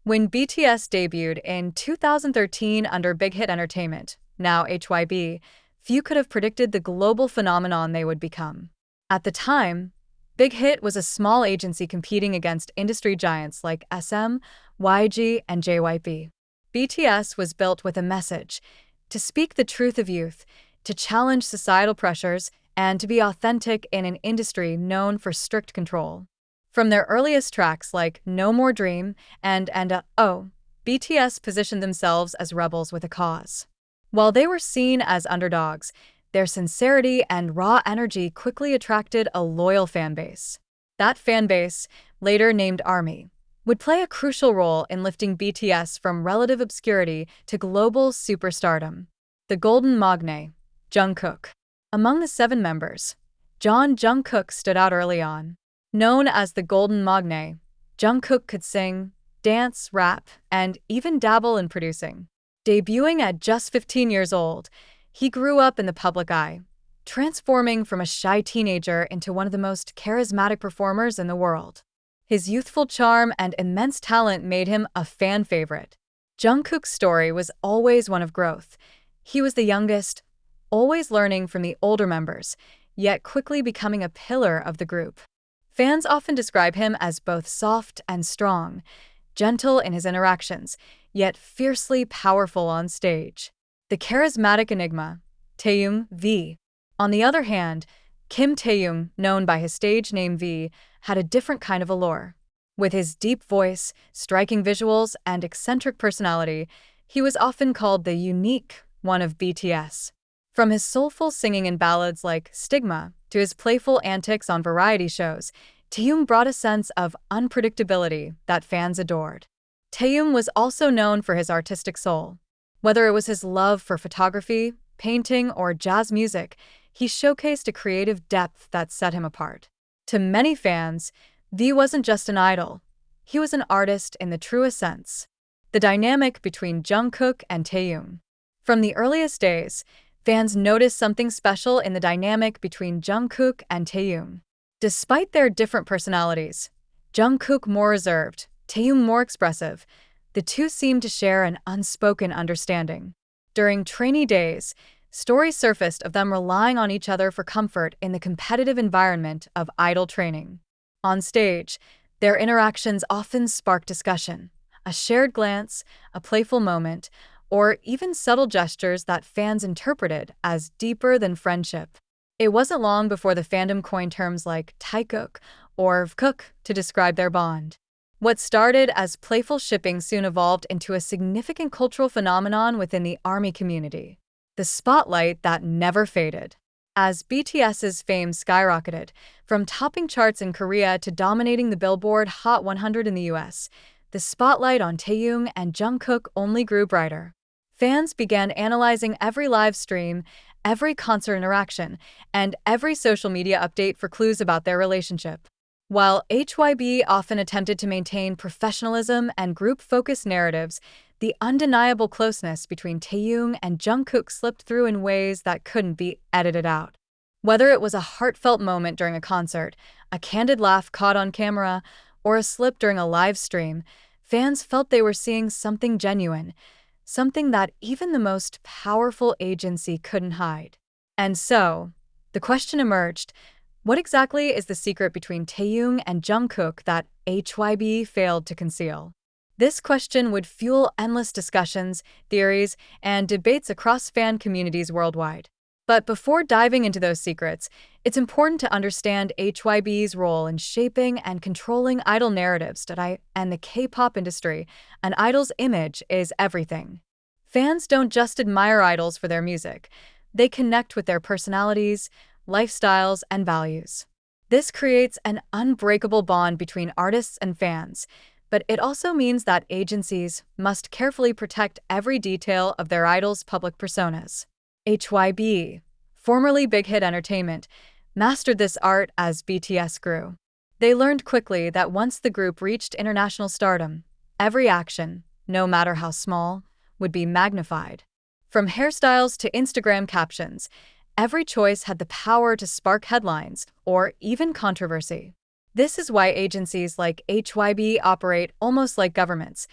When BTS debuted in 2013 under Big Hit Entertainment, now HYBE, few could have predicted the global phenomenon they would become. At the time, Big Hit was a small agency competing against industry giants like SM, YG, and JYP. BTS was built with a message: to speak the truth of youth, to challenge societal pressures, and to be authentic in an industry known for strict control. From their earliest tracks like No More Dream and Oh, BTS positioned themselves as rebels with a cause. While they were seen as underdogs, their sincerity and raw energy quickly attracted a loyal fanbase. That fanbase, later named ARMY, would play a crucial role in lifting BTS from relative obscurity to global superstardom. The Golden Magne, Jungkook. Among the 7 members, Jungkook stood out early on. Known as the Golden Magne, Jungkook could sing, dance, rap, and even dabble in producing. Debuting at just 15 years old, he grew up in the public eye, transforming from a shy teenager into one of the most charismatic performers in the world. His youthful charm and immense talent made him a fan favorite. Jungkook's story was always one of growth. He was the youngest, always learning from the older members, yet quickly becoming a pillar of the group. Fans often describe him as both soft and strong, gentle in his interactions, yet fiercely powerful on stage. The charismatic enigma, Taehyung V. On the other hand, Kim Taehyung, known by his stage name V, had a different kind of allure. With his deep voice, striking visuals, and eccentric personality, he was often called the unique one of BTS. From his soulful singing in ballads like Stigma to his playful antics on variety shows, Taehyung brought a sense of unpredictability that fans adored. Taehyung was also known for his artistic soul. Whether it was his love for photography, painting, or jazz music, he showcased a creative depth that set him apart. To many fans, V wasn't just an idol. He was an artist in the truest sense. The dynamic between Jungkook and Taehyung. From the earliest days, fans noticed something special in the dynamic between Jungkook and Taehyung. Despite their different personalities, Jungkook more reserved, Taehyung more expressive, the two seemed to share an unspoken understanding. During trainee days, stories surfaced of them relying on each other for comfort in the competitive environment of idol training. On stage, their interactions often sparked discussion, a shared glance, a playful moment, or even subtle gestures that fans interpreted as deeper than friendship. It wasn't long before the fandom coined terms like TaeKook or VKook to describe their bond. What started as playful shipping soon evolved into a significant cultural phenomenon within the ARMY community. The spotlight that never faded. As BTS's fame skyrocketed, from topping charts in Korea to dominating the Billboard Hot 100 in the US, the spotlight on Taehyung and Jungkook only grew brighter. Fans began analyzing every live stream, every concert interaction, and every social media update for clues about their relationship. While HYBE often attempted to maintain professionalism and group-focused narratives, the undeniable closeness between Taehyung and Jungkook slipped through in ways that couldn't be edited out. Whether it was a heartfelt moment during a concert, a candid laugh caught on camera, or a slip during a live stream, fans felt they were seeing something genuine, something that even the most powerful agency couldn't hide. And so, the question emerged: what exactly is the secret between Taehyung and Jungkook that HYBE failed to conceal? This question would fuel endless discussions, theories, and debates across fan communities worldwide. But before diving into those secrets, it's important to understand HYBE's role in shaping and controlling idol narratives and the K-pop industry. An idol's image is everything. Fans don't just admire idols for their music. They connect with their personalities, lifestyles, and values. This creates an unbreakable bond between artists and fans, but it also means that agencies must carefully protect every detail of their idols' public personas. HYBE, formerly Big Hit Entertainment, mastered this art as BTS grew. They learned quickly that once the group reached international stardom, every action, no matter how small, would be magnified. From hairstyles to Instagram captions, every choice had the power to spark headlines or even controversy. This is why agencies like HYBE operate almost like governments.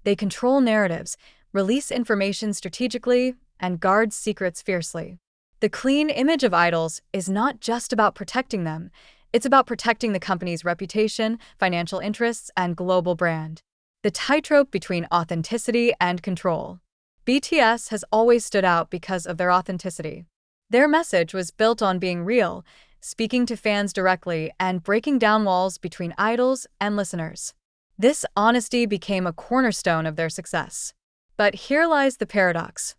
They control narratives, release information strategically, and guard secrets fiercely. The clean image of idols is not just about protecting them, it's about protecting the company's reputation, financial interests, and global brand. The tightrope between authenticity and control. BTS has always stood out because of their authenticity. Their message was built on being real, speaking to fans directly, and breaking down walls between idols and listeners. This honesty became a cornerstone of their success. But here lies the paradox.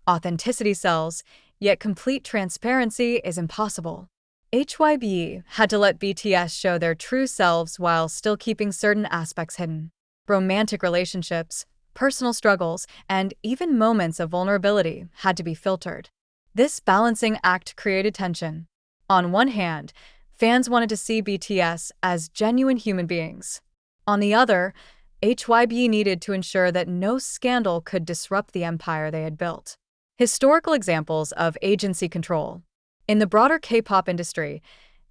Authenticity sells, yet complete transparency is impossible. HYBE had to let BTS show their true selves while still keeping certain aspects hidden. Romantic relationships, personal struggles, and even moments of vulnerability had to be filtered. This balancing act created tension. On one hand, fans wanted to see BTS as genuine human beings. On the other, HYBE needed to ensure that no scandal could disrupt the empire they had built. Historical examples of agency control. In the broader K-pop industry,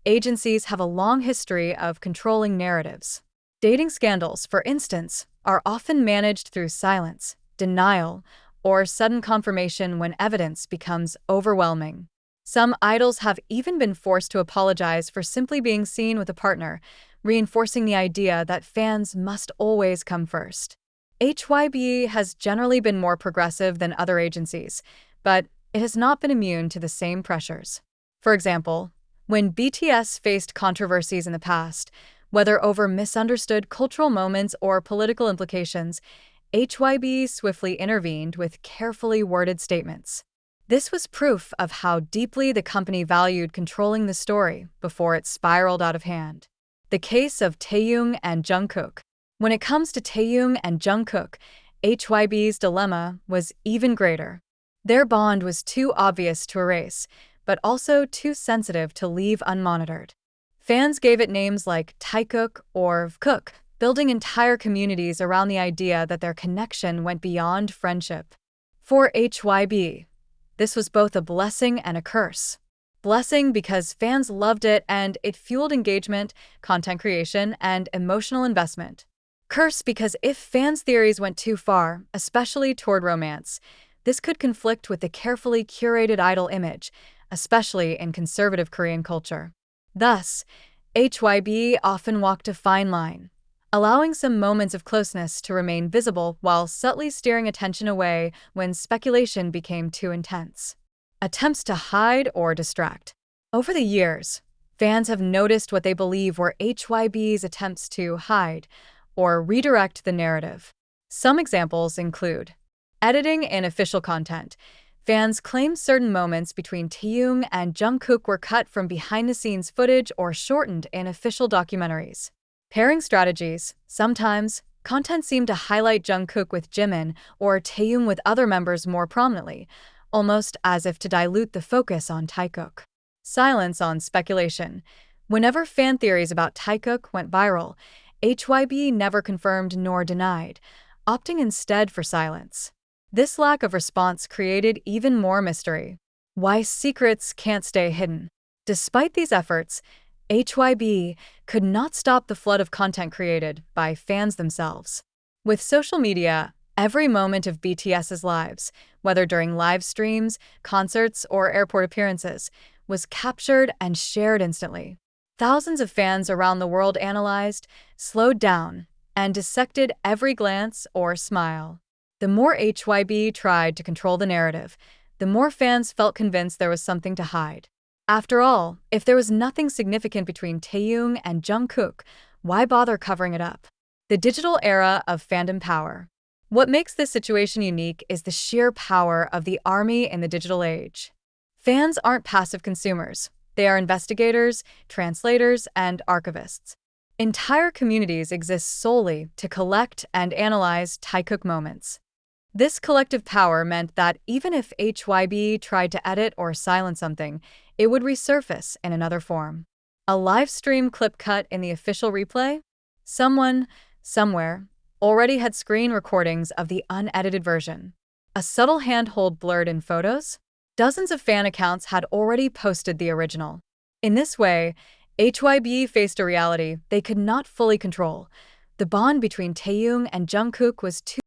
agencies have a long history of controlling narratives. Dating scandals, for instance, are often managed through silence, denial, or sudden confirmation when evidence becomes overwhelming. Some idols have even been forced to apologize for simply being seen with a partner, reinforcing the idea that fans must always come first. HYBE has generally been more progressive than other agencies, but it has not been immune to the same pressures. For example, when BTS faced controversies in the past, whether over misunderstood cultural moments or political implications, HYBE swiftly intervened with carefully worded statements. This was proof of how deeply the company valued controlling the story before it spiraled out of hand. The case of Taehyung and Jungkook. When it comes to Taehyung and Jungkook, HYBE's dilemma was even greater. Their bond was too obvious to erase, but also too sensitive to leave unmonitored. Fans gave it names like TaeKook or Kook, building entire communities around the idea that their connection went beyond friendship. For HYBE, this was both a blessing and a curse. Blessing because fans loved it and it fueled engagement, content creation, and emotional investment. Curse because if fans' theories went too far, especially toward romance, this could conflict with the carefully curated idol image, especially in conservative Korean culture. Thus, HYBE often walked a fine line, allowing some moments of closeness to remain visible while subtly steering attention away when speculation became too intense. Attempts to hide or distract. Over the years, fans have noticed what they believe were HYBE's attempts to hide or redirect the narrative. Some examples include editing in official content. Fans claim certain moments between Taehyung and Jungkook were cut from behind-the-scenes footage or shortened in official documentaries. Pairing strategies. Sometimes, content seemed to highlight Jungkook with Jimin or Taehyung with other members more prominently, almost as if to dilute the focus on TaeKook. Silence on speculation. Whenever fan theories about TaeKook went viral, HYBE never confirmed nor denied, opting instead for silence. This lack of response created even more mystery. Why secrets can't stay hidden. Despite these efforts, HYBE could not stop the flood of content created by fans themselves. With social media, every moment of BTS's lives, whether during live streams, concerts, or airport appearances, was captured and shared instantly. Thousands of fans around the world analyzed, slowed down, and dissected every glance or smile. The more HYBE tried to control the narrative, the more fans felt convinced there was something to hide. After all, if there was nothing significant between Taehyung and Jungkook, why bother covering it up? The digital era of fandom power. What makes this situation unique is the sheer power of the army in the digital age. Fans aren't passive consumers. They are investigators, translators, and archivists. Entire communities exist solely to collect and analyze TaeKook moments. This collective power meant that even if HYBE tried to edit or silence something, it would resurface in another form. A live stream clip cut in the official replay? Someone, somewhere, already had screen recordings of the unedited version. A subtle handhold blurred in photos? Dozens of fan accounts had already posted the original. In this way, HYBE faced a reality they could not fully control. The bond between Taehyung and Jungkook was too